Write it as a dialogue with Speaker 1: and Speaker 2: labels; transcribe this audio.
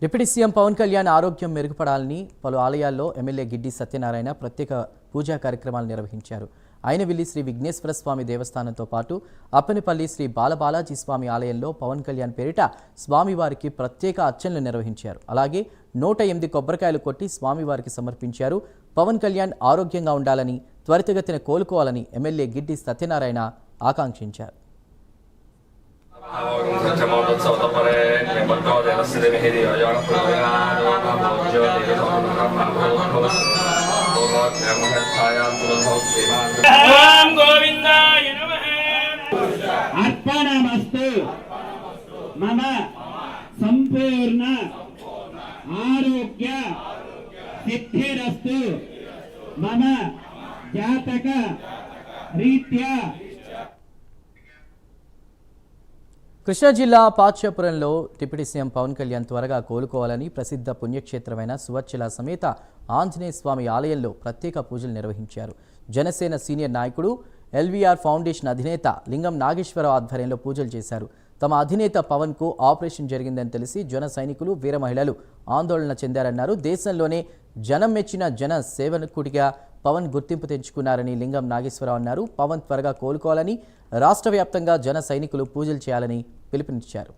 Speaker 1: Deputy CM Pawan Kalyan ఆరోగ్యం మెరుగుపడాలని పలు ఆలయాల్లో ఎమ్మెల్యే గిడ్డి సత్యనారాయణ ప్రత్యేక పూజా కార్యక్రమాలు నిర్వహించారు. అయినవిల్లి శ్రీ విఘ్నేశ్వర స్వామి దేవస్థానంతో పాటు అప్పనిపల్లి శ్రీ బాలబాలాజీ స్వామి ఆలయంలో పవన్ కళ్యాణ్ పేరిట స్వామివారికి ప్రత్యేక అర్చనలు నిర్వహించారు. అలాగే 108 కొబ్బరికాయలు కొట్టి స్వామివారికి సమర్పించారు. పవన్ కళ్యాణ్ ఆరోగ్యంగా ఉండాలని, త్వరితగతిన కోలుకోవాలని ఎమ్మెల్యే గిడ్డి సత్యనారాయణ ఆకాంక్షించారు.
Speaker 2: अर्पणमस्तु मम संपूर्ण आरोग्य सिद्धिरस्तु मम जातक रीत्या.
Speaker 1: కృష్ణా జిల్లా పాచ్యాపురంలో డిప్యూటీ సీఎం పవన్ కళ్యాణ్ త్వరగా కోలుకోవాలని ప్రసిద్ధ పుణ్యక్షేత్రమైన సువర్చల సమేత ఆంజనేయ స్వామి ఆలయంలో ప్రత్యేక పూజలు నిర్వహించారు. జనసేన సీనియర్ నాయకుడు ఎల్వీఆర్ ఫౌండేషన్ అధినేత లింగం నాగేశ్వరరావు ఆధ్వర్యంలో పూజలు చేశారు. తమ అధినేత పవన్కు ఆపరేషన్ జరిగిందని తెలిసి జన సైనికులు, వీర మహిళలు ఆందోళన చెందారన్నారు. దేశంలోనే జనం మెచ్చిన జన సేవకుడిగా పవన్ గుర్తింపు తెచ్చుకున్నారని లింగం నాగేశ్వరరావు అన్నారు. పవన్ త్వరగా కోలుకోవాలని రాష్ట్ర వ్యాప్తంగా జన సైనికులు పూజలు చేయాలని పిలుపునిచ్చారు.